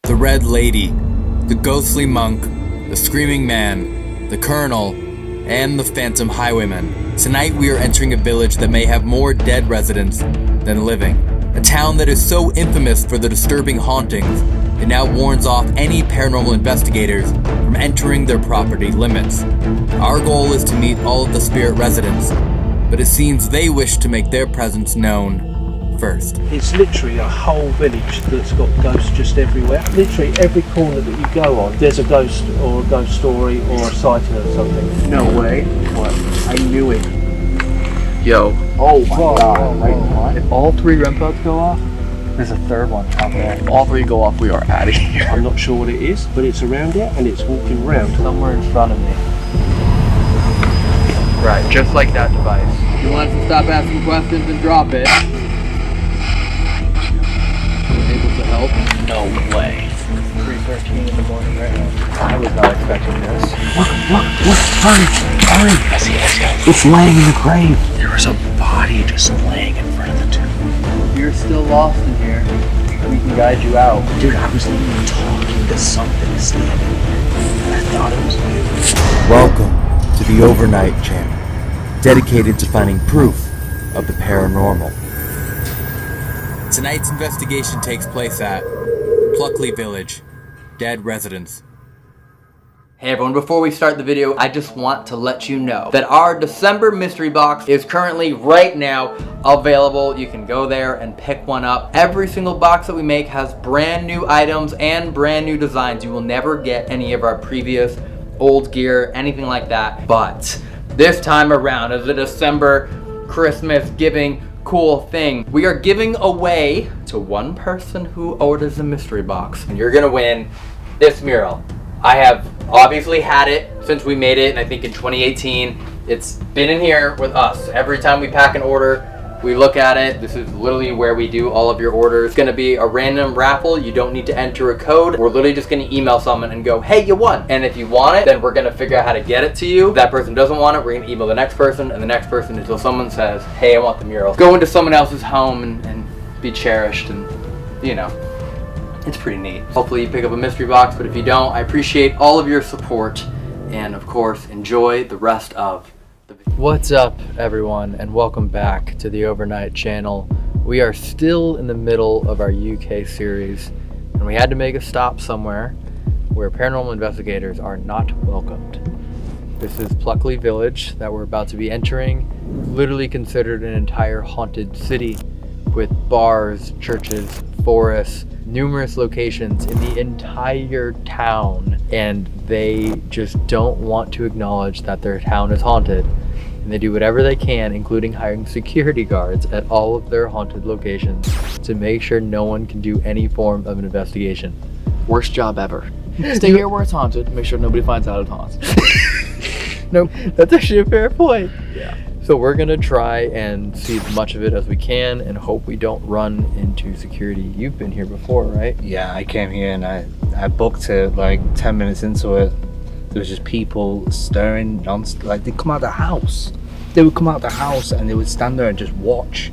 The Red Lady, the Ghostly Monk, the Screaming Man, the Colonel, and the Phantom Highwayman. Tonight we are entering a village that may have more dead residents than living. A town that is so infamous for the disturbing hauntings, it now warns off any paranormal investigators from entering their property limits. Our goal is to meet all of the spirit residents, but it seems they wish to make their presence known first. It's literally a whole village that's got ghosts just everywhere. Literally every corner that you go on, there's a ghost or a ghost story or a sighting of something. No way. What? I knew it. Yo. Oh my god. Right. If all three REM pods go off, there's a third one out there. If all three go off, we are out of here. I'm not sure what it is, but it's around here and it's walking around. Somewhere in front of me. Right, just like that device. You want us to stop asking questions and drop it. Able to help? No way. 3:13 in the morning right now. I was not expecting this. Look, hurry. I see this guy. It's laying in the grave. There was a body just laying in front of the tomb. If you're still lost in here, we can guide you out. Dude, I was talking to something standing there, and I thought it was you. Welcome to the Overnight Channel, dedicated to finding proof of the paranormal. Tonight's investigation takes place at Pluckley Village, dead residents. Hey everyone, before we start the video, I just want to let you know that our December mystery box is currently right now available. You can go there and pick one up. Every single box that we make has brand new items and brand new designs. You will never get any of our previous old gear, anything like that. But this time around, as a December Christmas giving cool thing, we are giving away to one person who orders a mystery box, and you're gonna win this mural. I have obviously had it since we made it, and I think in 2018. It's been in here with us. Every time we pack an order, we look at it. This is literally where we do all of your orders. It's gonna be a random raffle. You don't need to enter a code. We're literally just gonna email someone and go, hey, you won. And if you want it, then we're gonna figure out how to get it to you. If that person doesn't want it, we're gonna email the next person and the next person until someone says, hey, I want the mural. Go into someone else's home and be cherished, and you know, it's pretty neat. Hopefully you pick up a mystery box, but if you don't, I appreciate all of your support, and of course, enjoy the rest of the video. What's up, everyone, and welcome back to the Overnight Channel. We are still in the middle of our UK series, and we had to make a stop somewhere where paranormal investigators are not welcomed. This is Pluckley Village that we're about to be entering, literally considered an entire haunted city with bars, churches, forests, numerous locations in the entire town, and they just don't want to acknowledge that their town is haunted, and they do whatever they can, including hiring security guards at all of their haunted locations to make sure no one can do any form of an investigation. Worst job ever. Stay here where it's haunted, make sure nobody finds out it's haunted. No, that's actually a fair point. Yeah. So we're gonna try and see as much of it as we can and hope we don't run into security. You've been here before, right? Yeah, I came here and I booked it like 10 minutes into it. There was just people staring like they'd come out of the house. They would come out of the house and they would stand there and just watch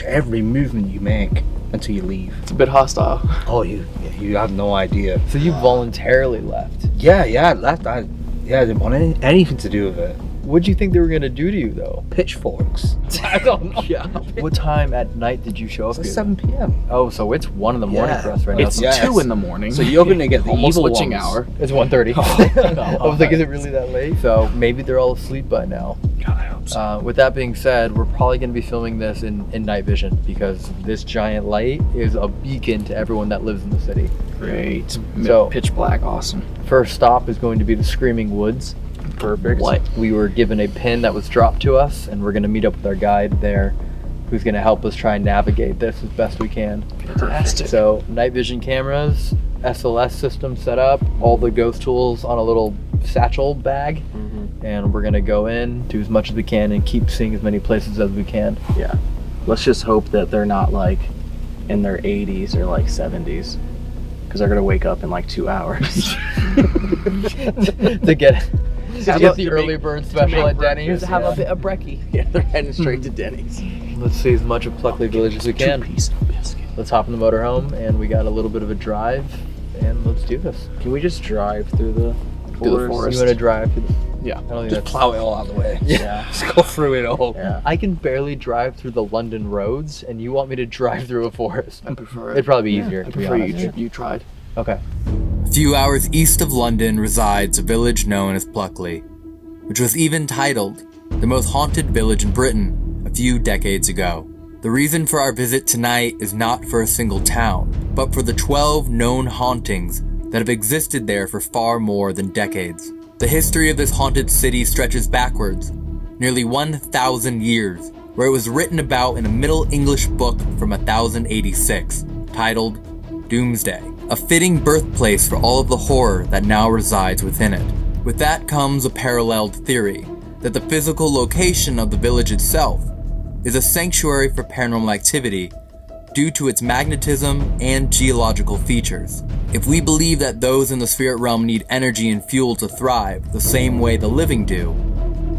every movement you make until you leave. It's a bit hostile. Oh, you have no idea. So you voluntarily left. Yeah, I left. I didn't want anything to do with it. What do you think they were gonna do to you, though? Pitchforks. I don't know. Yeah. What time at night did you show up? It's here? 7 p.m. Oh, so it's 1 in the morning Yeah. for us right now. It's Yeah, 2 in the morning. So you're gonna get the almost evil witching ones. hour. It's 1:30. I was like, is it really that late? So maybe they're all asleep by now. God, I hope so. With that being said, we're probably going to be filming this in night vision because this giant light is a beacon to everyone that lives in the city. Great. So- Pitch black, awesome. First stop is going to be the Screaming Woods. Perfect. We were given a pin that was dropped to us, and we're going to meet up with our guide there, who's going to help us try and navigate this as best we can. Fantastic. So night vision cameras, SLS system set up, all the ghost tools on a little satchel bag, and we're going to go in, do as much as we can, and keep seeing as many places as we can. Yeah. Let's just hope that they're not like in their 80s or like 70s, because they're gonna wake up in like 2 hours. to get the early bird special at Denny's. To have a bit of brekkie. Yeah, they're heading straight to Denny's. Let's see as much of Pluckley Village as we can. 2-piece biscuit. let's hop in the motorhome, and we got a little bit of a drive, and let's do this. Can we just drive through the forest? You want to drive through the... Yeah. I don't think Just that's... plow it all out of the way. Yeah. Just go through it all. Yeah. I can barely drive through the London roads, and you want me to drive through a forest? I prefer it. It'd probably be easier, I to be prefer honest. you tried. Okay. A few hours east of London resides a village known as Pluckley, which was even titled the most haunted village in Britain a few decades ago. The reason for our visit tonight is not for a single town, but for the 12 known hauntings that have existed there for far more than decades. The history of this haunted city stretches backwards, nearly 1,000 years, where it was written about in a Middle English book from 1086, titled Doomsday, a fitting birthplace for all of the horror that now resides within it. With that comes a paralleled theory, that the physical location of the village itself is a sanctuary for paranormal activity due to its magnetism and geological features. If we believe that those in the spirit realm need energy and fuel to thrive the same way the living do,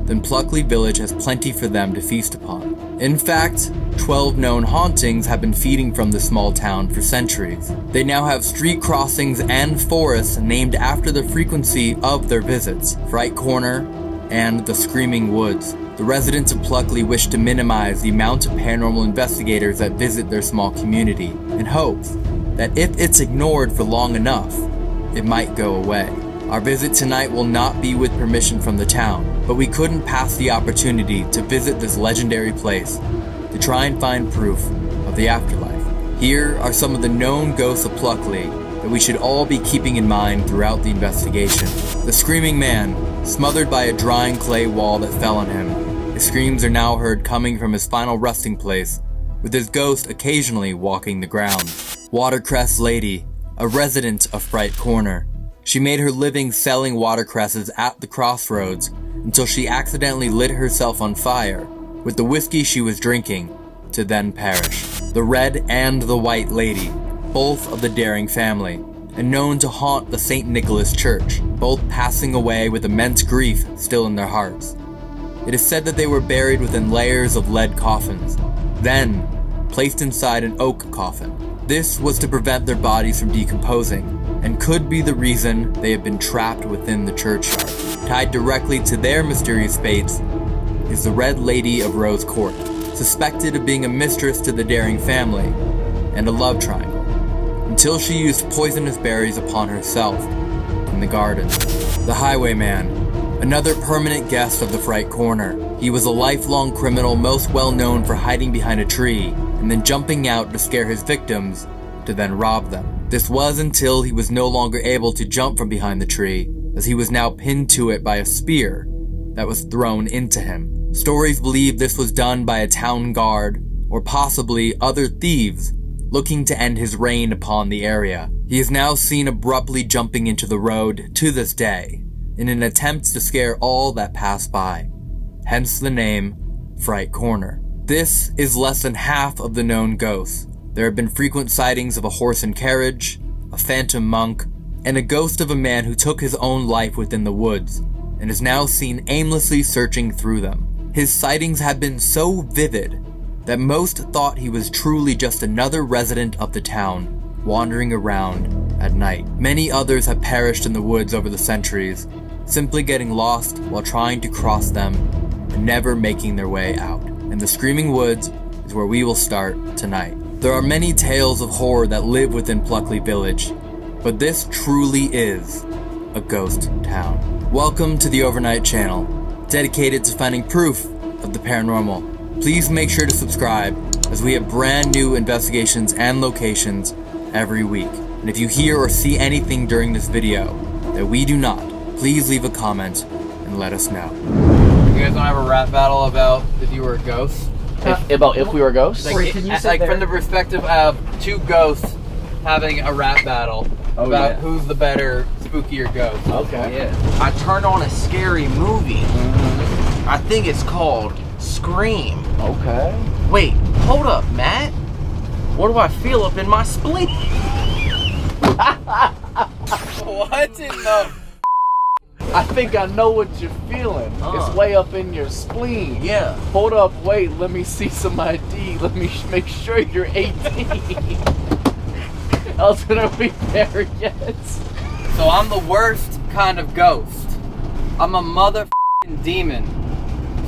then Pluckley Village has plenty for them to feast upon. In fact, 12 known hauntings have been feeding from this small town for centuries. They now have street crossings and forests named after the frequency of their visits: Fright Corner and the Screaming Woods. The residents of Pluckley wish to minimize the amount of paranormal investigators that visit their small community, in hopes that if it's ignored for long enough, it might go away. Our visit tonight will not be with permission from the town, but we couldn't pass the opportunity to visit this legendary place to try and find proof of the afterlife. Here are some of the known ghosts of Pluckley that we should all be keeping in mind throughout the investigation. The Screaming Man, smothered by a drying clay wall that fell on him. His screams are now heard coming from his final resting place, with his ghost occasionally walking the ground. Watercress Lady, a resident of Fright Corner. She made her living selling watercresses at the crossroads until she accidentally lit herself on fire with the whiskey she was drinking, to then perish. The Red and the White Lady, both of the Daring family, and known to haunt the St. Nicholas Church, both passing away with immense grief still in their hearts. It is said that they were buried within layers of lead coffins, then placed inside an oak coffin. This was to prevent their bodies from decomposing, and could be the reason they have been trapped within the churchyard. Tied directly to their mysterious fates is the Red Lady of Rose Court, suspected of being a mistress to the Daring family, and a love triangle, until she used poisonous berries upon herself in the garden. The Highwayman, another permanent guest of the Fright Corner. He was a lifelong criminal most well known for hiding behind a tree and then jumping out to scare his victims to then rob them. This was until he was no longer able to jump from behind the tree, as he was now pinned to it by a spear that was thrown into him. Stories believe this was done by a town guard, or possibly other thieves looking to end his reign upon the area. He is now seen abruptly jumping into the road to this day, in an attempt to scare all that pass by, hence the name Fright Corner. This is less than half of the known ghosts. There have been frequent sightings of a horse and carriage, a phantom monk, and a ghost of a man who took his own life within the woods, and is now seen aimlessly searching through them. His sightings have been so vivid that most thought he was truly just another resident of the town, wandering around at night. Many others have perished in the woods over the centuries, simply getting lost while trying to cross them and never making their way out. And the Screaming Woods is where we will start tonight. There are many tales of horror that live within Pluckley Village, but this truly is a ghost town. Welcome to the Overnight Channel, dedicated to finding proof of the paranormal. Please make sure to subscribe, as we have brand new investigations and locations every week. And if you hear or see anything during this video that we do not, please leave a comment and let us know. You guys want to have a rap battle about if you were a ghost? If we were ghosts? Like, from the perspective of two ghosts having a rap battle about who's the better, spookier ghost. Okay. Yeah. I turned on a scary movie. I think it's called Scream. Okay. Wait, hold up, Matt. What do I feel up in my spleen? What in the... I think I know what you're feeling. It's way up in your spleen. Yeah. Hold up, wait, let me see some ID. Let me make sure you're 18. Else gonna be there yet. So I'm the worst kind of ghost. I'm a motherfucking demon.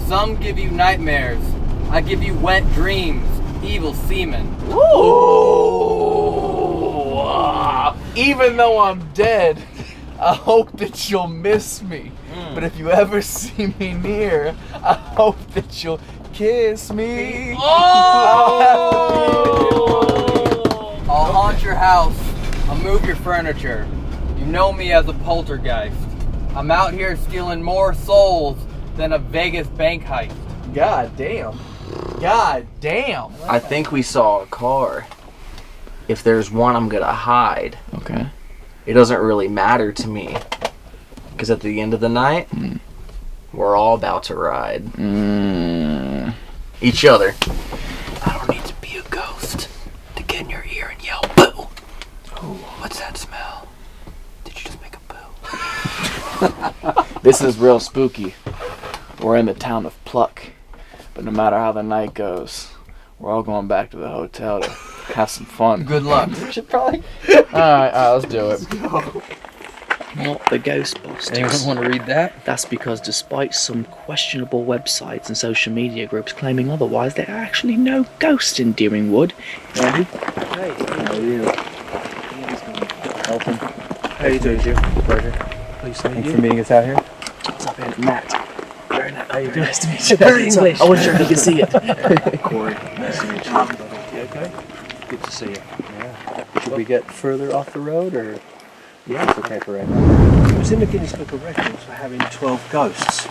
Some give you nightmares. I give you wet dreams, evil semen. Ooh. Even though I'm dead, I hope that you'll miss me. But if you ever see me near, I hope that you'll kiss me. I'll haunt your house. I'll move your furniture. You know me as a poltergeist. I'm out here stealing more souls than a Vegas bank heist. God damn. God damn. I think we saw a car. If there's one, I'm gonna hide. Okay. It doesn't really matter to me. Because at the end of the night, we're all about to ride. Each other. I don't need to be a ghost to get in your ear and yell, boo! Ooh, what's that smell? Did you just make a boo? This is real spooky. We're in the town of Pluck. But no matter how the night goes, we're all going back to the hotel to have some fun. Good luck. Alright, let's do it. Not the Ghostbusters. Anyone want to read that? That's because despite some questionable websites and social media groups claiming otherwise, there are actually no ghosts in Deeringwood. Hey, How are you? how you doing, Jim? Pleasure. Pleased to meet Thanks you. for meeting us out here. What's up, Ed? Matt. Very nice. How you doing? Nice to meet you. Very English. I wasn't sure if you could see it. Corey. Nice to meet you. You okay? Good to see you. Should we get further off the road, or Yeah. it's okay for right now? It was in the Guinness Book of Records for having 12 ghosts,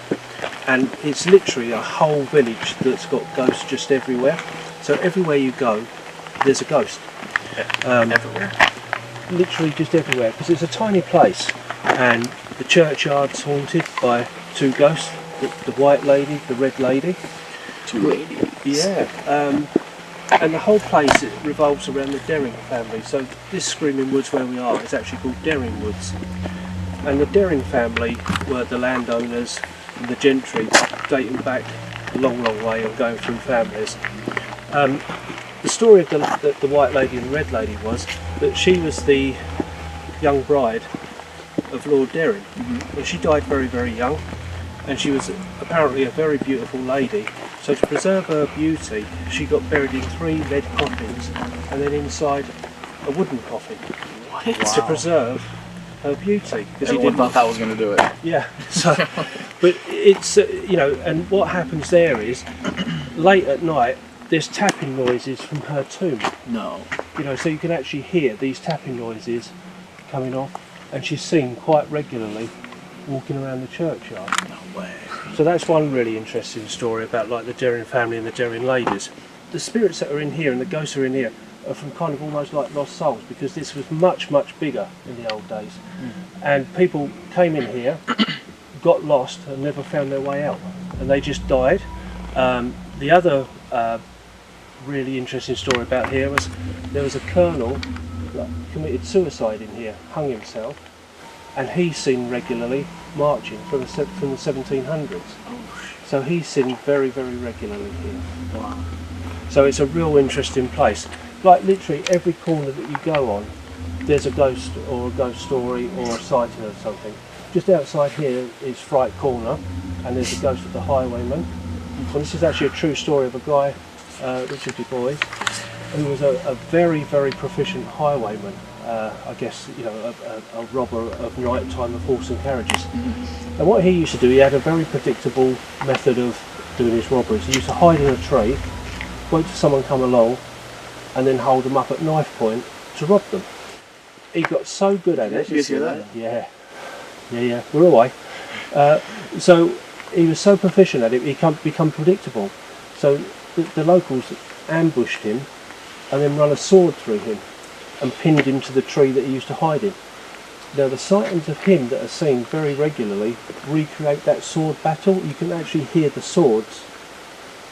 and it's literally a whole village that's got ghosts just everywhere. So everywhere you go, there's a ghost. Everywhere. Literally just everywhere, because it's a tiny place, and the churchyard's haunted by two ghosts: the white lady, the red lady. Two ladies. Yeah. And the whole place, it revolves around the Derring family. So this Screaming Woods where we are is actually called Derring Woods. And the Derring family were the landowners and the gentry, dating back a long, long way and going through families. The story of the white lady and the red lady was that she was the young bride of Lord Derring. And she died very, very young. And she was apparently a very beautiful lady. So to preserve her beauty, she got buried in 3 lead coffins and then inside a wooden coffin. What? To preserve her beauty. Because Everyone thought that was going to do it. Yeah. So, but it's, and what happens there is, late at night, there's tapping noises from her tomb. No. So you can actually hear these tapping noises coming off, and she's seen quite regularly walking around the churchyard. No way. So that's one really interesting story about like the Derring family and the Derring ladies. The spirits that are in here and the ghosts are in here are from kind of almost like lost souls, because this was much, much bigger in the old days. And people came in here, got lost and never found their way out, and they just died. The other really interesting story about here was there was a colonel that committed suicide in here, hung himself, and he's seen regularly marching from the 1700s. So he's seen very, very regularly here. Wow. So it's a real interesting place. Like literally every corner that you go on, there's a ghost or a ghost story or a sighting of something. Just outside here is Fright Corner, and there's a ghost of the highwayman. And this is actually a true story of a guy, Richard Du Bois, who was a very, very proficient highwayman. I guess, a robber of nighttime of horse and carriages. And what he used to do, he had a very predictable method of doing his robberies. He used to hide in a tree, wait till someone come along, and then hold them up at knife point to rob them. He got so good at it. You guys hear that? Yeah. We're away. So he was so proficient at it, he become predictable. So the locals ambushed him and then run a sword through him and pinned him to the tree that he used to hide in. Now the sightings of him that are seen very regularly recreate that sword battle. You can actually hear the swords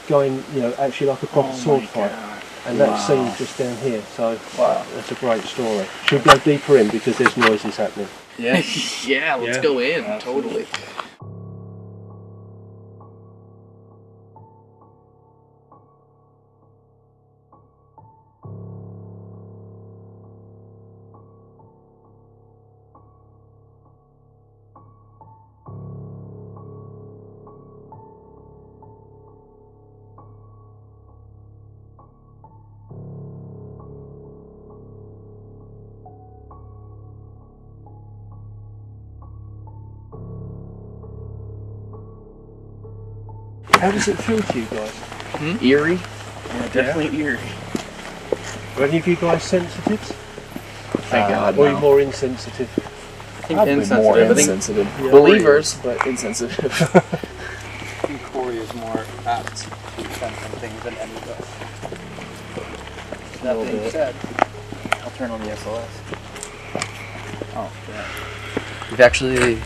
going, actually like a proper sword fight. And that's seen just down here, so that's a great story. Should we go deeper in because there's noises happening? Yeah. Yeah, let's Yeah. go in. Totally. How does it feel to you guys? Eerie? Yeah, definitely eerie. Are any of you guys sensitive? Thank God. Or are you No. more insensitive? I think Probably insensitive. more I think insensitive. Believers, but insensitive. I think Corey is more apt to sense some things than any of us. That Little being bit. said, I'll turn on the SLS. Oh, yeah. We've actually, I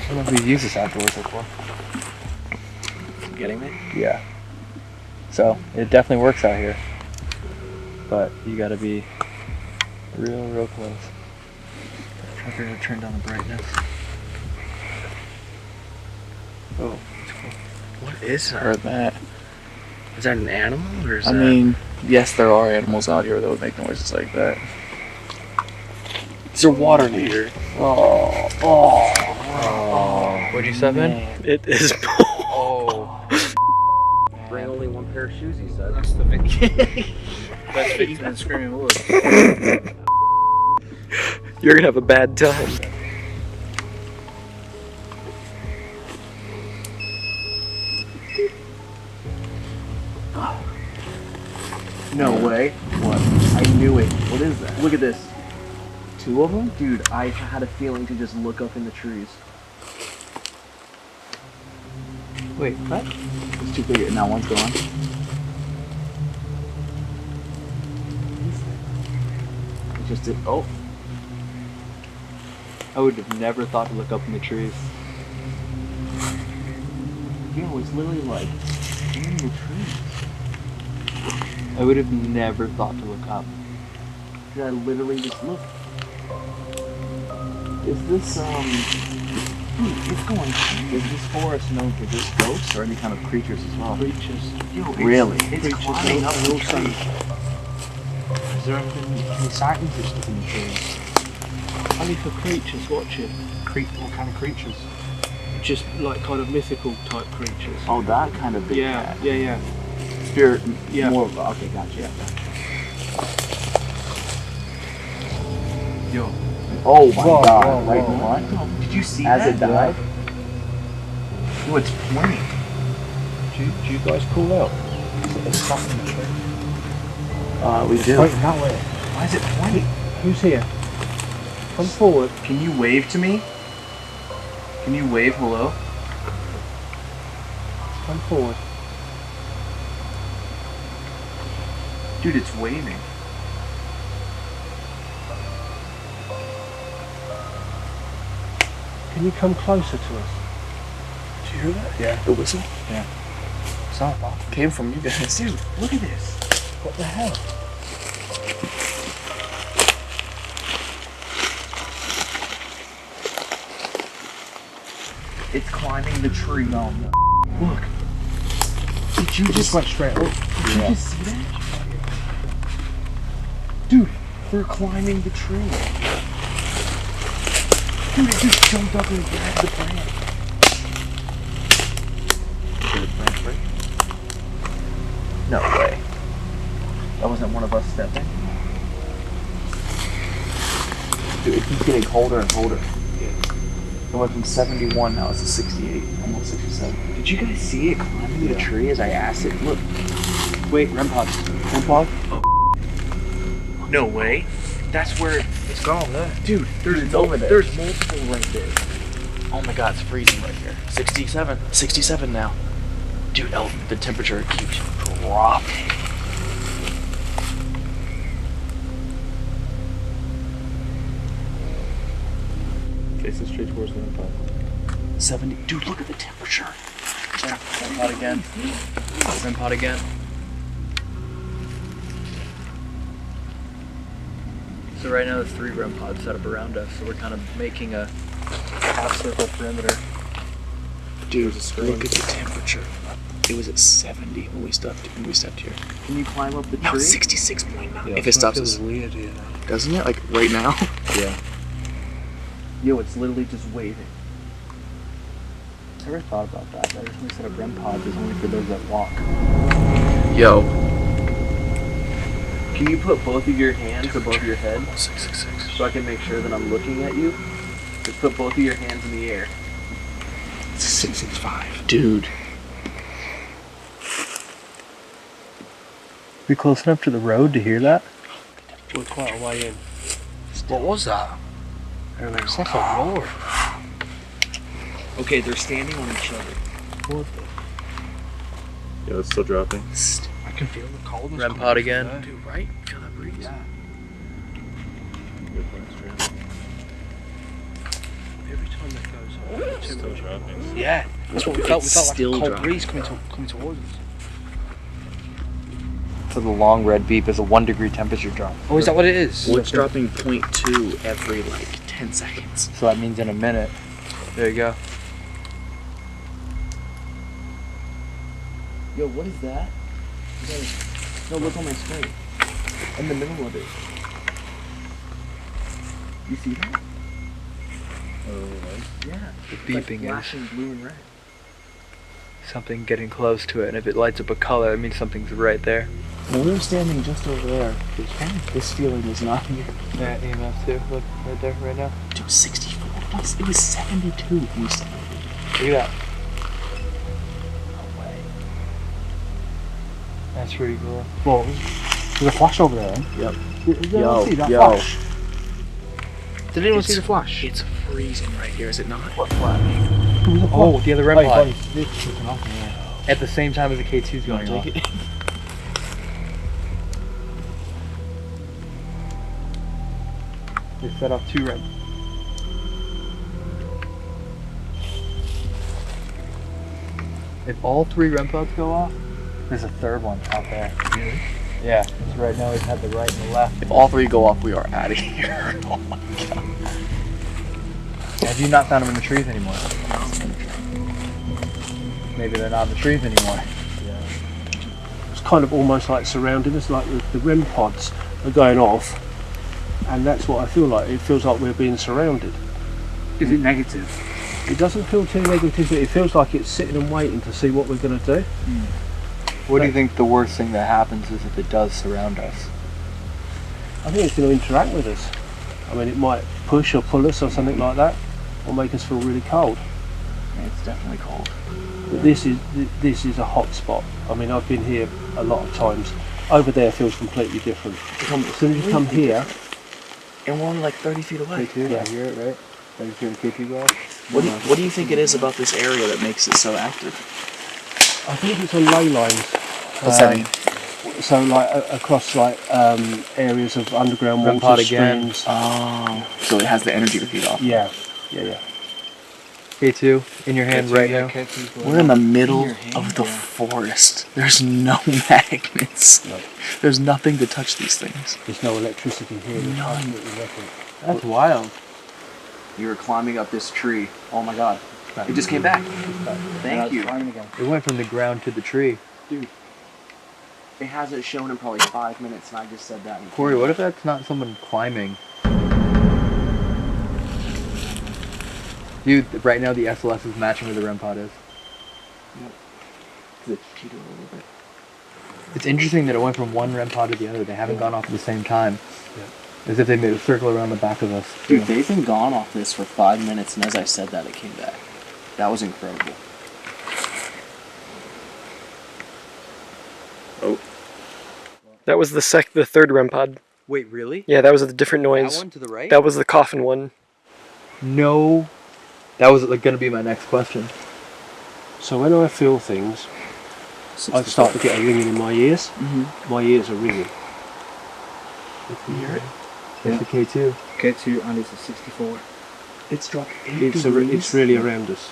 don't know if we've used this outdoors before. Getting me? Yeah. So, it definitely works out here. But you gotta be real close. I'm gonna turn down the brightness. Oh, it's cool. What is that? Heard that. Is that an animal or is I that? mean, yes, there are animals out here that would make noises like that. These are water leader. What'd you step in? It is. Oh. Bring only one pair of shoes, he said. That's the victim. Best victim in Screaming Woods. You're gonna have a bad time. No way. What? I knew it. What is that? Look at this. Two of them? Dude, I had a feeling to just look up in the trees. Wait, what? It's too big. Now one's gone. It just did. Oh. I would have never thought to look up in the trees. Yo, it's literally like in the trees. I would have never thought to look up. Dude, I literally just looked. Is this, dude, it's going crazy. Is this forest known for just ghosts or any kind of creatures as well? Creatures. Yo, really? It's Creatures climbing not up the also. tree. Is there any scientists in the trees? Only for creatures, watch it. What kind of creatures? Just like kind of mythical type creatures. Oh, that kind of big cat. Yeah. Spirit, Yeah. more of, okay, gotcha. Yeah. Yo. Oh my Whoa, god, whoa, right whoa. in front? Did you see As that? it died? Yo, it's pointing. Do you guys call out? It's something in the tree. We do. Pointing that way. Why is it pointing? Who's here? Come forward. Can you wave to me? Can you wave hello? Come forward. Dude, it's waving. Can you come closer to us? Do you hear that? Yeah. The whistle? Yeah. Sound like Came from you guys. Dude, look at this. What the hell? It's climbing the tree. No. Look. Did you It just went straight up. Did you just see that? Dude, they're climbing the tree. Dude, it just jumped up and grabbed the branch. Did the branch break? No way. That wasn't one of us stepping. Dude, it keeps getting colder and colder. It went from 71, now it's a 68, almost 67. Did you guys see it climbing the tree as I asked it? Look. Wait, REM pod. REM pod? No way. That's where it's gone there. Dude, there's over there. There's multiple right there. Oh my god, it's freezing right here. 67. 67 now. Dude, oh, the temperature keeps dropping. Facing straight towards the REM pod. 70. Dude, look at the temperature. REM pod again. REM pod again. So right now there's 3 REM pods set up around us, so we're kind of making a half circle perimeter. Dude, look at the temperature. It was at 70 when we stepped here. Can you climb up the tree? No, 66.9. Yeah, If it stops feels us, weird here. doesn't it? Like right now? Yeah. Yo, it's literally just waving. I never thought about that. That reason we set up REM pods is only for those that walk. Yo. Can you put both of your hands above your head 666. so I can make sure that I'm looking at you? Just put both of your hands in the air. It's 665. Dude. We close enough to the road to hear that? We're quite a way in. What was that? It's like a roar. Okay, they're standing on each other. Yeah, it's still dropping. I can feel the coldness. REM coming pod from again. there. Dude, right? Feel that breeze? Yeah. Good point, Strand. Every time that goes on, Still dropping. Yeah. That's what we felt. We It's felt like a still cold dropping. breeze coming towards us. So the long red beep is a 1 degree temperature drop. Oh, is that what it is? Well, it's dropping 0.2 every like 10 seconds. So that means in a minute. There you go. Yo, what is that? No, look on my screen. In the middle of it. You see that? Yeah. The It's beeping is flashing blue and red. something getting close to it, and if it lights up a color, it means something's right there. When we were standing just over there, this feeling was not here. Yeah, EMF too. Look, right there, right now. Dude, 64. It was 72 when we started. Look at that. That's pretty cool. Well, there's a flash over there. Yep. Did anyone see that yo. flash? Did anyone see the flash? It's freezing right here, is it not? What flash? Oh, the other REM Wait, pod. wait, it's kicking off, yeah. At the same time as the K2's going off. Take it. They set off 2 REM. If all 3 REM pods go off, there's a 3rd one out there. Really? Yeah, so right now we've had the right and the left. If all 3 go off, we are out of here. Oh my god. Have you not found them in the trees anymore? Maybe they're not in the trees anymore. It's kind of almost like surrounding us, like the REM pods are going off, and that's what I feel like. It feels like we're being surrounded. Is it negative? It doesn't feel too negative, but it feels like it's sitting and waiting to see what we're going to do. What do you think the worst thing that happens is if it does surround us? I think it's going to interact with us. I mean, it might push or pull us or something like that, or make us feel really cold. It's definitely cold. But this is a hot spot. I mean, I've been here a lot of times. Over there feels completely different. As soon as you come here, And we're only like 30 feet away. yeah. I hear it, right? Did you hear the K2 go off? What do you think it is about this area that makes it so active? I think it's on ley lines. What's that mean? So like across like areas of underground REM water pod again. streams. Oh. So it has the energy to feed off. Yeah. K2 in your hand right now. We're in the middle of the forest. There's no magnets. No. There's nothing to touch these things. There's no electricity here. There's absolutely nothing. That's wild. You were climbing up this tree. Oh my god. It just came back. Thank you. It went from the ground to the tree. It hasn't shown in probably 5 minutes and I just said that. Corey, what if that's not someone climbing? Dude, right now the SLS is matching where the REM pod is. It's cheated a little bit. It's interesting that it went from one REM pod to the other. They haven't gone off at the same time. As if they made a circle around the back of us. Dude, they've been gone off this for 5 minutes, and as I said that, it came back. That was incredible. That was the 3rd REM pod. Wait, really? Yeah, that was a different noise. That one to the right? That was the coffin one. No. That was like, gonna be my next question. So when I feel things, I start to get a ringing in my ears. My ears are ringing. You hear it? It's the K2. K2 and it's a 64. It's dropped 8 It's degrees. really around us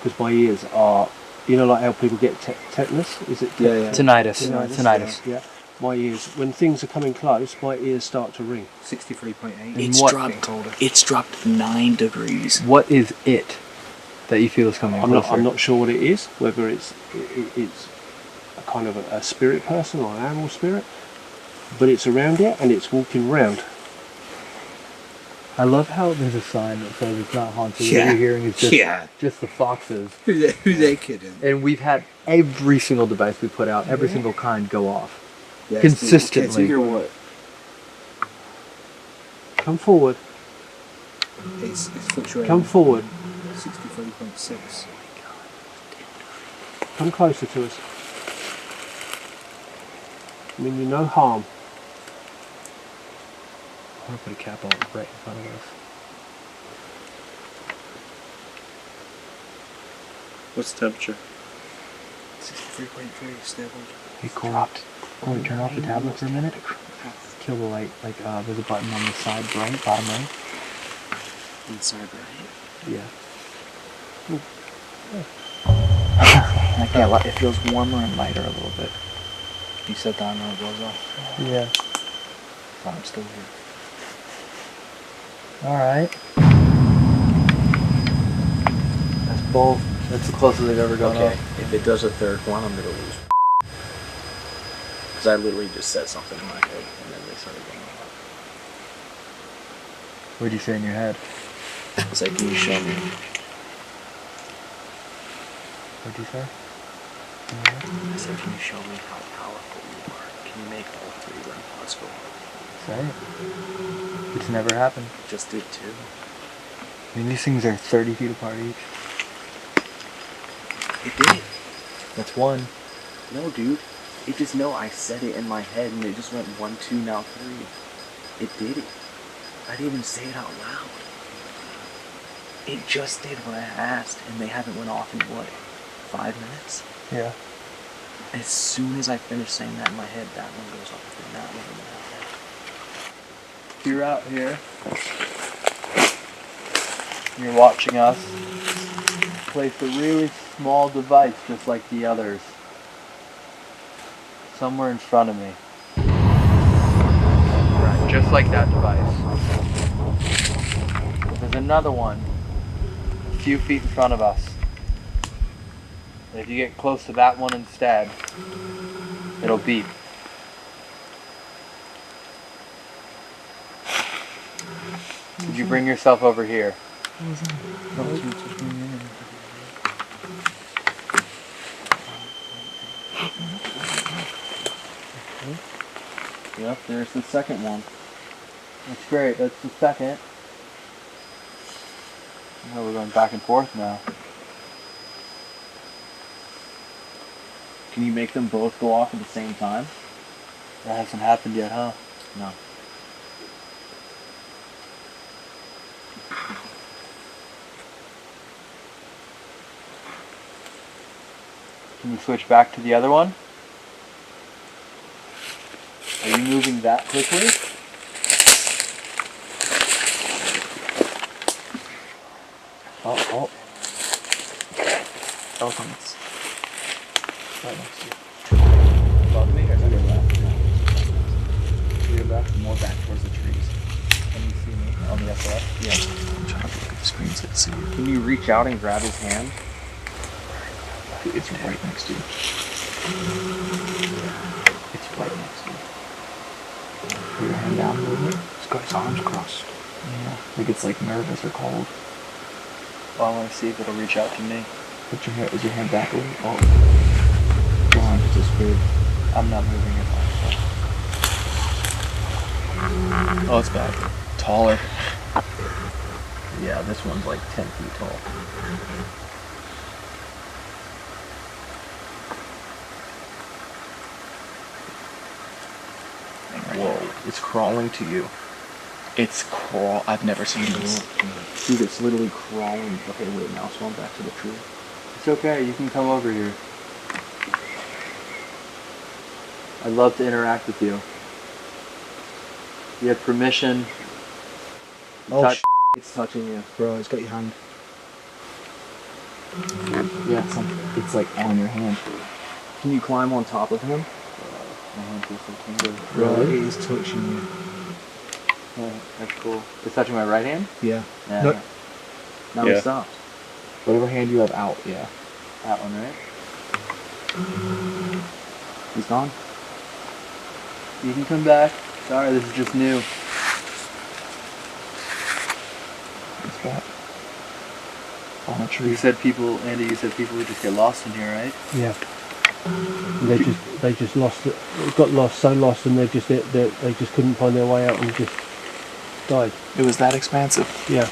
because my ears are, you know, like how people get tetanus. Is it? Yeah. Tinnitus. Yeah. My ears, when things are coming close, my ears start to ring. 63.8. It's dropped 9 degrees. What is it that you feel is coming closer? I'm not sure what it is, whether it's a kind of a spirit person or an animal spirit, but it's around it and it's walking round. I love how there's a sign that says it's not haunted. Yeah. What you're hearing is just the foxes. Who they kidding? And we've had every single device we put out, every single kind go off. Consistently. What? Come forward. It's fluctuating. Come forward. 63.6. Come closer to us. I mean, you no harm. I want to put a cap on it right in front of us. What's the temperature? 63.3 stable. Hey, Cole. Corey, turn off the tablet for a minute. Kill the light. Like, there's a button on the side right, bottom right. Inside right. Yeah. Like that, it feels warmer and lighter a little bit. You set down when it goes off. Yeah. But I'm still here. Alright. That's both. That's the closest they've ever gone Okay, up. if it does a third one, I'm gonna lose. Because I literally just said something in my head and then they started going off. What'd you say in your head? It's like, can you show me? What'd you say? I said, can you show me how powerful you are? Can you make all 3 REM pods go off? Say it. It's never happened. Just did 2. I mean, these things are 30 feet apart each. It did. That's one. No, dude. It just, no, I said it in my head and it just went 1, 2, now 3. It did it. I didn't even say it out loud. It just did what I asked and they haven't went off in what? 5 minutes? Yeah. As soon as I finish saying that in my head, that one goes off and that one and that one. You're out here. You're watching us place a really small device just like the others. Somewhere in front of me. Right, just like that device. There's another one a few feet in front of us. And if you get close to that one instead, it'll beep. Would you bring yourself over here? Yep, there's the second one. That's great, that's the second. Oh, we're going back and forth now. Can you make them both go off at the same time? That hasn't happened yet, huh? No. Can you switch back to the other one? Are you moving that quickly? Oh. Elephants. Right next to you. Above me or to your left? To your left? More back towards the trees. Can you see me on the upper left? Yeah. I'm trying to look at the screen so I can see you. Can you reach out and grab his hand? It's right next to you. It's right next to you. Put your hand down a little bit. He's got his arms crossed. Yeah. Like it's like nervous or cold. Well, I want to see if it'll reach out to me. Put your hand, is your hand back a little? Oh. Your arm just weird. I'm not moving it. Oh, it's back. Taller. Yeah, this one's like 10 feet tall. Whoa, it's crawling to you. I've never seen this. Dude, it's literally crawling. Okay, wait, now swim back to the tree. It's okay, you can come over here. I'd love to interact with you. You have permission. Oh, it's touching you. Bro, it's got your hand. Yeah, it's like on your hand. Can you climb on top of him? My hand's just like tingling. Really? It is touching you. Yeah, that's cool. It's touching my right hand? Yeah. Yeah. No. Now Yeah. it stops. Whatever hand you have out, yeah. That one, right? He's gone. You can come back. Sorry, this is just new. He's back. On a tree. You said people, Andy, you said people would just get lost in here, right? Yeah. They just lost it. Got lost, so lost, and they just couldn't find their way out and just died. It was that expansive. Yeah.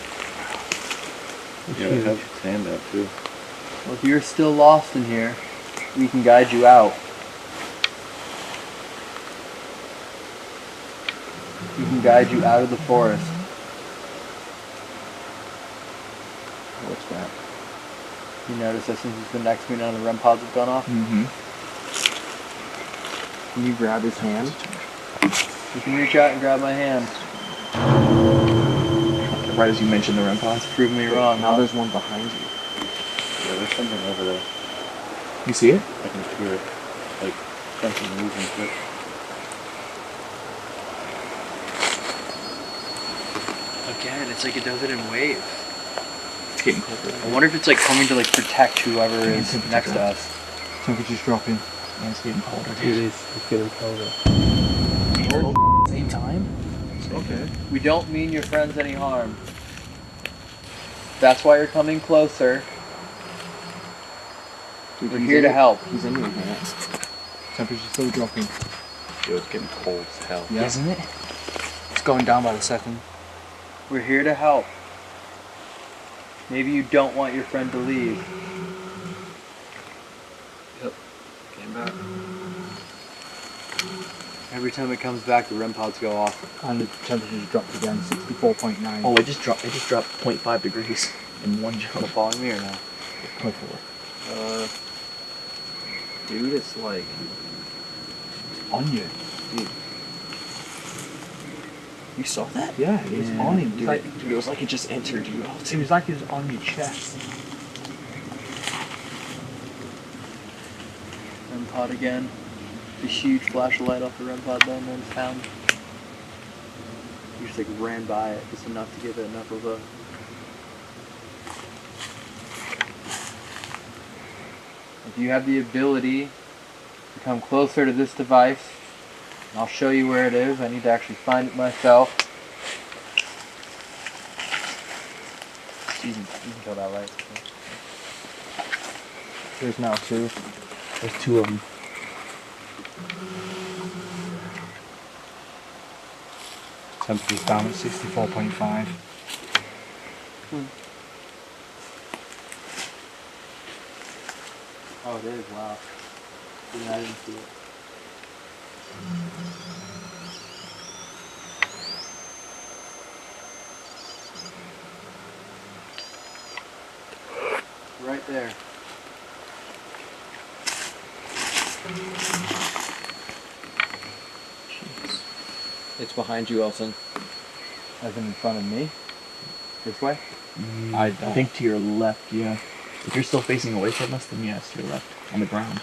Yeah, I have his hand out too. Well, if you're still lost in here, we can guide you out. We can guide you out of the forest. What's that? You notice that since he's been next to me, none of the REM pods have gone off? Mm-hmm. Can you grab his hand? You can reach out and grab my hand. Right as you mentioned the REM pods. Prove me wrong. Now Huh? there's one behind you. Yeah, there's something over there. You see it? I can hear it. Like something moving quick. Again, it's like it does it in waves. It's getting colder. I wonder if it's like coming to like protect whoever is temperature next to drops. us. Temperature's dropping. And it's getting colder. It is. It's getting colder. Same time? Okay. We don't mean your friends any harm. That's why you're coming closer. Dude, We're he's here in to it. help. He's in your hands. Temperature's still dropping. Yo, it's getting cold as hell. Yeah. Isn't it? It's going down by the second. We're here to help. Maybe you don't want your friend to leave. Came back. Every time it comes back, the REM pods go off. And the temperature's dropped again, 64.9. Oh, it just dropped 0.5 degrees in one Are jump. you following me or no? Go for it. Dude, it's like on you. Dude. You saw that? Yeah, it was on him, dude. Dude, it was like it just entered you. It was like it was on your chest. REM pod again. The huge flash of light off the REM pod though, no one's found. You just like ran by it just enough to give it enough of a... If you have the ability to come closer to this device, I'll show you where it is. I need to actually find it myself. You can kill that light. There's now two. There's two of them. Temperature's down at 64.5. Oh, it is. Wow. Even I didn't see it. Right there. It's behind you, Elson. As in front of me? This way? I think to your left, yeah. If you're still facing away from us, then yes, to your left, on the ground.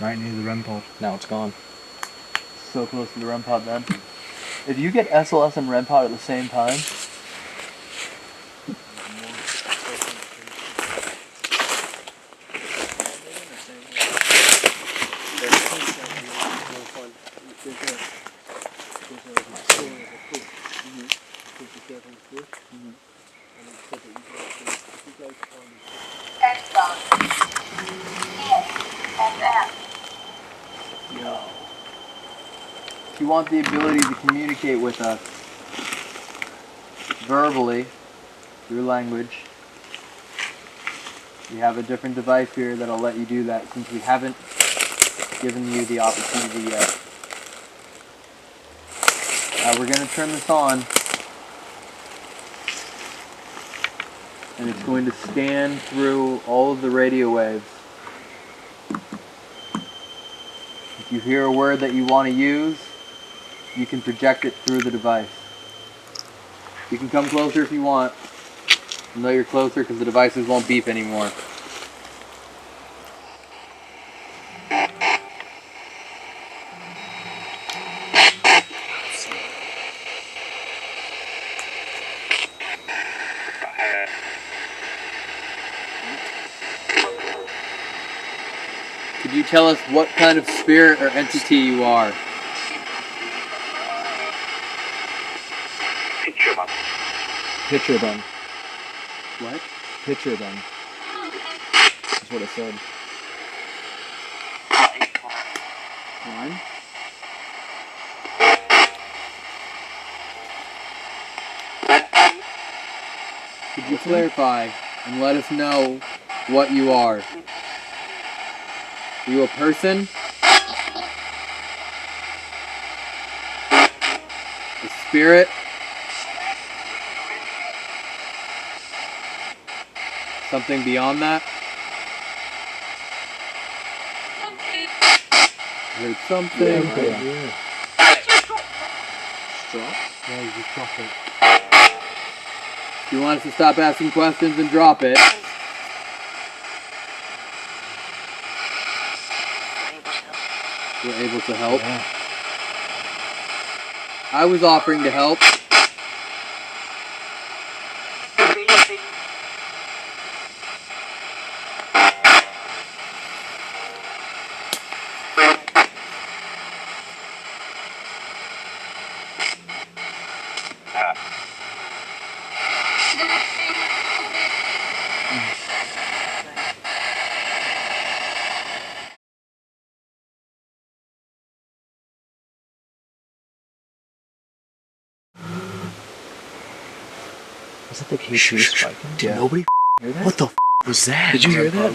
Right near the REM pod. Now it's gone. So close to the REM pod then. If you get SLS and REM pod at the same time, if you want the ability to communicate with us verbally through language, we have a different device here that'll let you do that since we haven't given you the opportunity yet. We're going to turn this on and it's going to scan through all of the radio waves. If you hear a word that you want to use, you can project it through the device. You can come closer if you want. I know you're closer because the devices won't beep anymore. you tell us what kind of spirit or entity you are? Picture them. What? Picture them. That's what it said. One. Could you clarify and let us know what you are? Are you a person? A spirit? Something beyond that? I heard something. Yeah, you just drop it. If you want us to stop asking questions and drop it. We're able to help. Yeah. I was offering to help. Was that the K2 spiking? Did nobody hear that? What the was that? Did you hear that?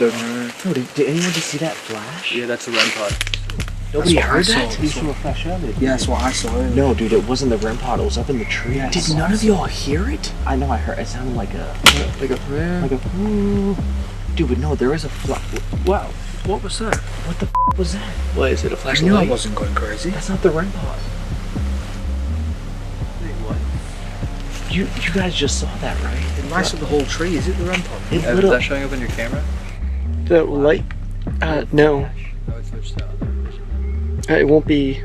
No, did anyone just see that flash? Yeah, that's a REM pod. Nobody heard saw. that? You saw a flash earlier. Yeah, that's what I saw. No, dude, it wasn't the REM pod. It was up in the tree. Did none of y'all hear it? I know. I heard. It sounded like a prayer. like a. Dude, but no, there is a flash. Wow. What was that? What the was that? What is it? A I flash knew I light? wasn't going crazy. That's not the REM pod. Wait, what? You guys just saw that, right? It lights up the whole tree. Is it the REM pod? It Is lit that up. showing up in your camera? The light? No. I would switch to other. It won't be.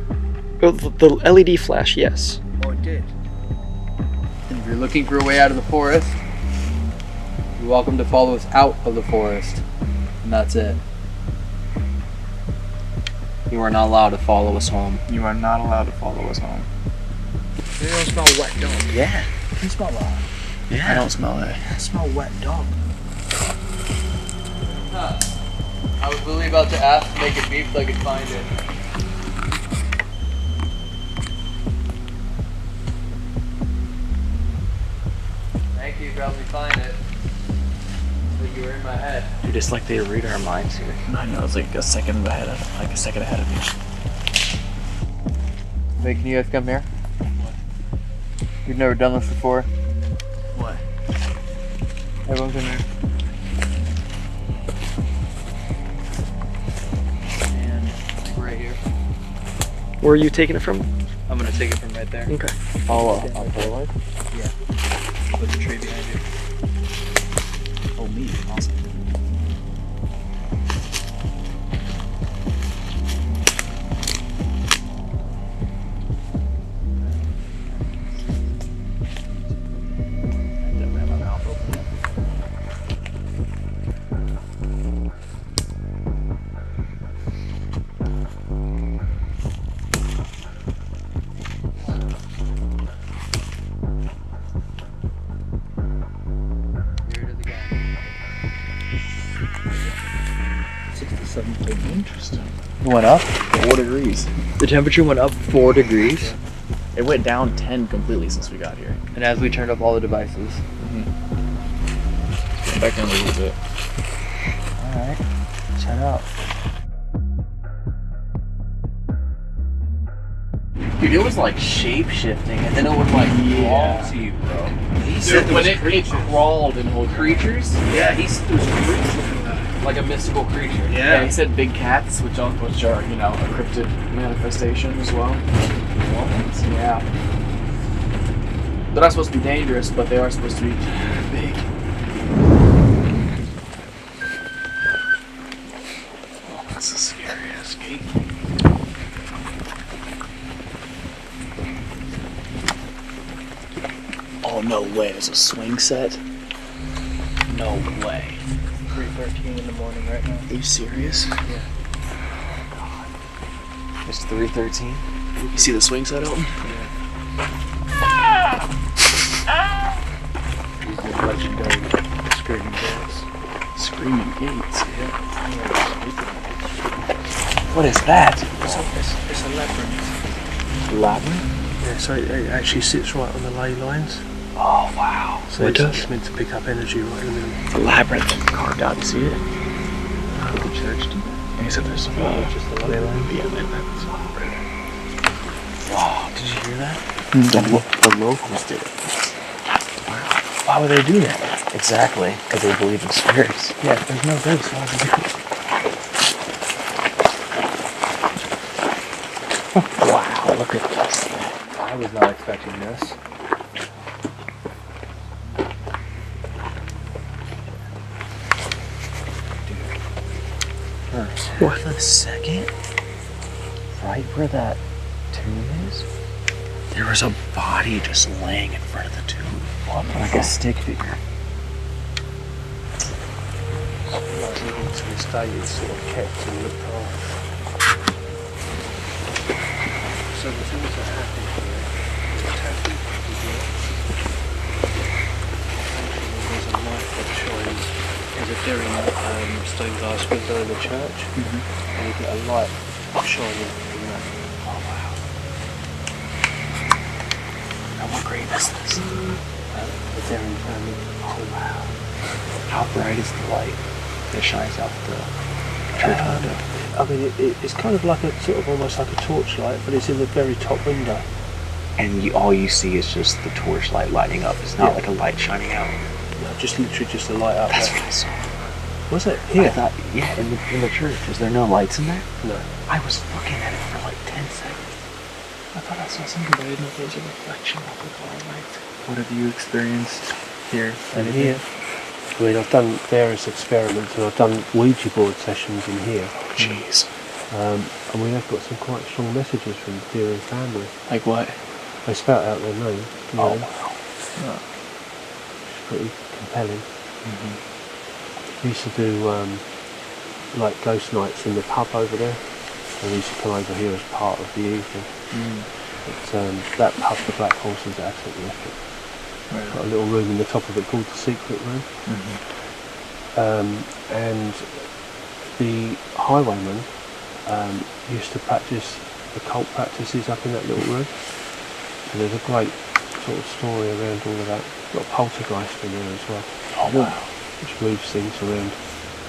Oh, the LED flash, yes. Oh, it did. If you're looking for a way out of the forest, you're welcome to follow us out of the forest. And that's it. You are not allowed to follow us home. You are not allowed to follow us home. You don't smell wet dog. Yeah. You smell that. Yeah. I don't smell that. I smell wet dog. I was really about to ask to make it beep so I could find it. Thank you for helping me find it. But you were in my head. Dude, it's like they read our minds here. I know. It's like a second ahead of me. Wait, can you guys come here? You've never done this before. What? Everyone come here. And like right here. Where are you taking it from? I'm gonna take it from right there. Okay. Oh, a forward? Yeah. With the tree behind you. Oh, me. Awesome. Here it is again. 67. Interesting. It went up? 4 degrees. The temperature went up 4 degrees. It went down 10 completely since we got here. And as we turned up all the devices. Back down a little bit. Alright. Let's head out. Dude, it was like shape shifting, and then it would like crawl to you, bro. He said when it crawled in whole creatures. Yeah, he said there was creatures, like a mystical creature. Yeah, he said big cats, which are, you know, a cryptid manifestation as well. Yeah. They're not supposed to be dangerous, but they are supposed to be big. Oh, that's a scary ass gate. Oh, no way. It's a swing set? No way. 3:13 in the morning right now. Are you serious? Yeah. It's 3:13. You see the swing set open? Legendary screaming gates. Screaming gates, yeah. What is that? It's a labyrinth. Labyrinth? Yeah, so it actually sits right on the ley lines. Oh, wow. So it's meant to pick up energy right in the middle. The labyrinth carved out. You see it? Did the church do that? And he said there's some Just the ley lines. yeah, that's wow, did you hear that? The locals did it. Why would they do that? Exactly, because they believe in spirits. Yeah, if there's no ghosts, why would they do it? Wow, look at this. I was not expecting this. What a second. Right where that tomb is, there was a body just laying in front of the tomb. What? Like a stick figure. Even to this day, it's sort of kept and looked after. So the things that happen here, there's a light that shines. There's a very stained glass window in the church, and you get a light shining from that. Oh wow. And what grave is this? The Derry family. Oh wow. How bright is the light that shines out the church window? I mean, it's kind of like a sort of almost like a torchlight, but it's in the very top window. And all you see is just the torchlight lighting up. It's not Yeah. like a light shining out. No, just literally just a light up That's there. what I saw. Was it? I Here? thought, yeah, in the church. Is there no lights in there? No. I was looking at it for like 10 seconds. I thought I saw something, but I didn't know if it was a reflection of the light. What have you experienced here? And here. I mean, I've done various experiments and I've done Ouija board sessions in here. Jeez. And we have got some quite strong messages from dear and family. Like what? They spout out their name. You know, wow. It's pretty compelling. We used to do like ghost nights in the pub over there. And we used to come over here as part of the evening. But, that pub, the Black Horse, is absolutely epic. Got a little room in the top of it called the secret room. And the highwayman used to practice occult practices up in that little room. And there's a great sort of story around all of that. Got a poltergeist in there as well. Oh wow. Which moves things around.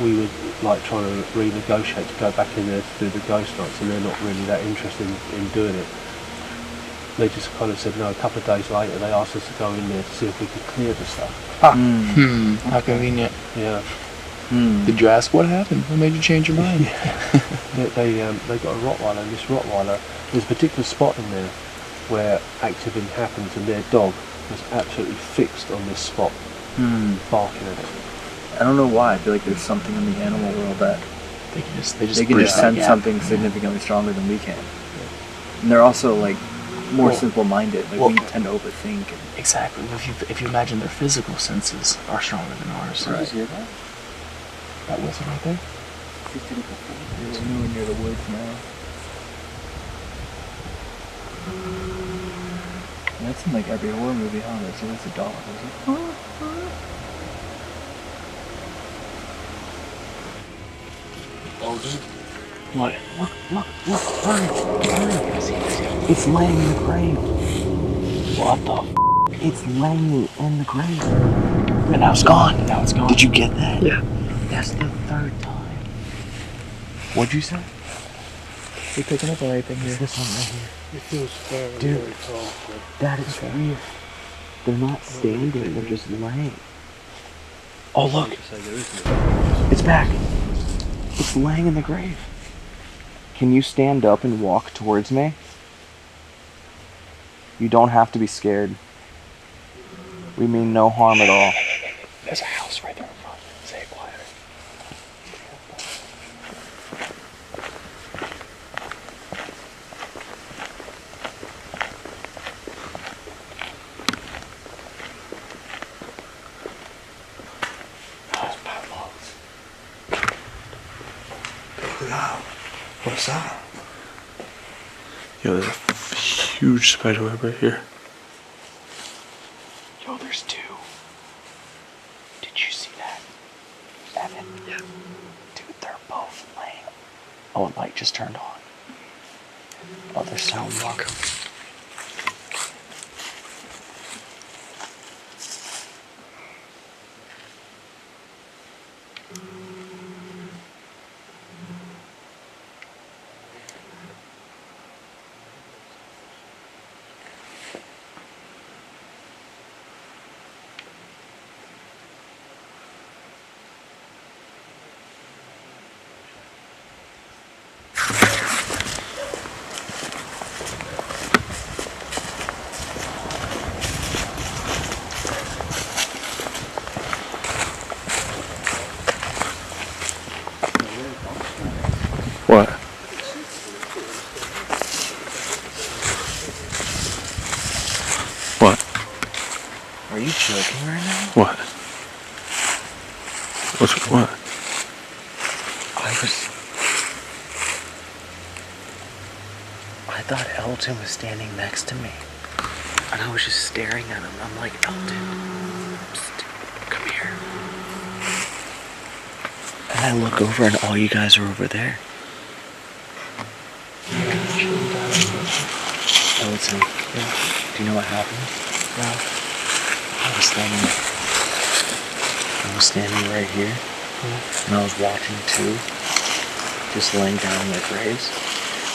We would like trying to renegotiate to go back in there to do the ghost nights, and they're not really that interested in doing it. They just kind of said no. A couple of days later, they asked us to go in there to see if we could clear the stuff. How convenient. Yeah. Did you ask what happened? What made you change your mind? They got a Rottweiler, and this Rottweiler, there's a particular spot in there where activity happens, and their dog was absolutely fixed on this spot, barking at it. I don't know why. I feel like there's something in the animal world that they can just bridge that sense gap. something significantly stronger than we can. And they're also like more simple-minded. Like we tend to overthink. Exactly. If you imagine their physical senses are stronger than ours. Right. Did you hear that? That whistle right there. It's nowhere near the woods now. And that's in like every horror movie, huh? There's always a dog. Oh, dude. What? Look, hurry. It's laying in the grave. What the f***? It's laying in the grave. And now it's gone. Did you get that? Yeah. That's the third time. What'd you say? We picking up on anything here? This one right here. It feels very, Dude, very cold. that is weird. They're not standing, they're just laying. Oh look, it's back. It's laying in the grave. Can you stand up and walk towards me? You don't have to be scared. We mean no harm at all. There's a house right there in front. Say it quieter. What's that? Yo, there's a huge spiderweb right here. Yo, there's two. Did you see that? Evan? Yeah. Dude, they're both lame. Oh, a light just turned on. Oh, they're so welcome. What? What? Are you joking right now? What? What's what? I thought Elton was standing next to me. And I was just staring at him. I'm like, Elton, come here. And I look over and all you guys are over there. Elton, do you know what happened? No. I was standing right here. And I was watching two just laying down in their graves.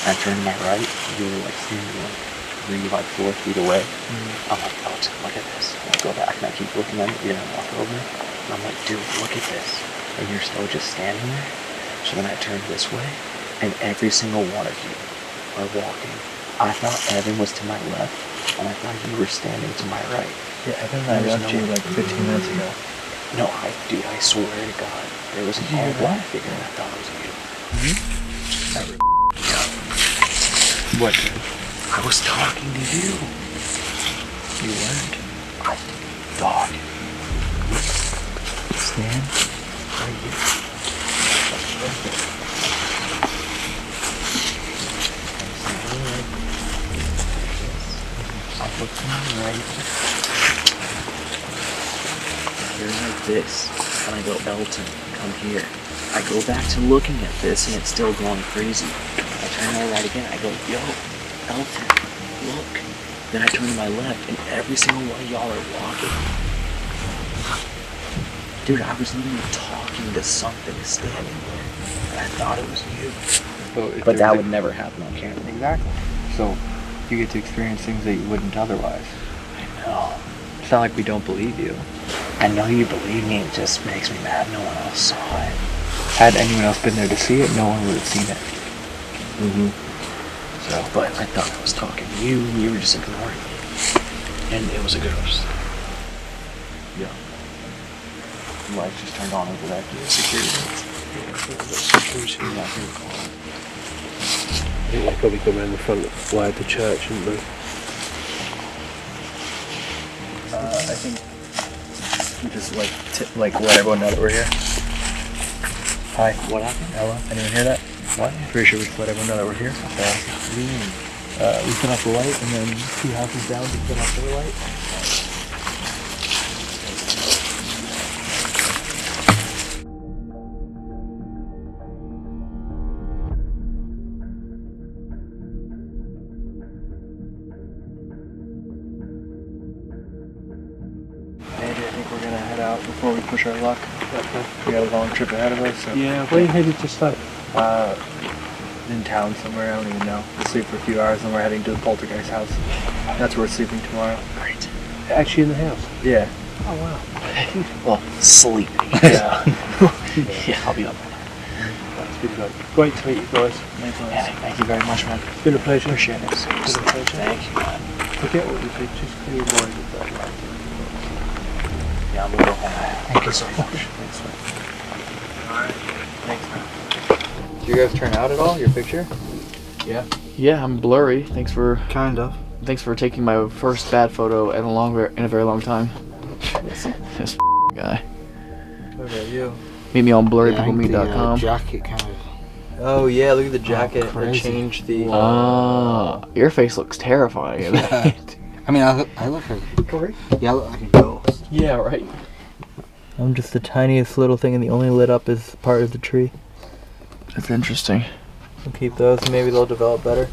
I turned my right, you were like standing like 4 feet away. I'm like, Elton, look at this. And I go back and I keep looking at it, you know, walk over. And I'm like, dude, look at this. And you're still just standing there. So then I turned this way, and every single one of you are walking. I thought Evan was to my left, and I thought you were standing to my right. Yeah, Evan and I left you like 15 minutes ago. No, dude, I swear to God, there was an all black figure, and I thought it was you. What? I was talking to you. You weren't. I thought. Stand right here. I look to my right. You're like this. And I go, Elton, come here. I go back to looking at this and it's still going crazy. I turn my right again. I go, yo, Elton, look. Then I turn to my left and every single one of y'all are walking. Dude, I was literally talking to something standing there. And I thought it was you. But that would never happen on camera. Exactly. So you get to experience things that you wouldn't otherwise. I know. It's not like we don't believe you. I know you believe me, it just makes me mad no one else saw it. Had anyone else been there to see it, no one would have seen it. So, but I thought I was talking to you, and you were just ignoring me. And it was a ghost. Yeah. The lights just turned on over there. Security. Security. I think they probably come around the front way of the church, didn't they? I think we just like let everyone know that we're here. Hi. What happened? Ella, anyone hear that? What? Pretty sure we just let everyone know that we're here. We turn off the light, and then 2 houses down we turn off the light. Maybe I think we're gonna head out before we push our luck. We got a long trip ahead of us. So. Yeah, where are you headed to stay? In town somewhere, I don't even know. We'll sleep for a few hours, and we're heading to the poltergeist house. That's where we're sleeping tomorrow. Great. Actually in the house? Yeah. Oh wow. Well, sleeping. Yeah. Yeah, I'll be up. That's been great. Great to meet you guys. Yeah, thank you very much, man. It's been a pleasure. Appreciate it. It's been a pleasure. Thank you, man. Forget what you did, just clear your mind of that. Yeah, I'm gonna go home. Thank you so much. Thanks, man. Alright. Thanks, man. Did you guys turn out at all, your picture? Yeah. Yeah, I'm blurry. Thanks for Thanks for taking my first bad photo in a very long time. This guy. What about you? Meet me on blurrypeoplemeet.com. jacket kind of Oh yeah, look at the jacket. They crazy. changed the. Your face looks terrifying. Yeah. I mean, I look like I look like a ghost. Yeah, right. I'm just the tiniest little thing, and the only lit up is part of the tree. That's interesting. We'll keep those. Maybe they'll develop better.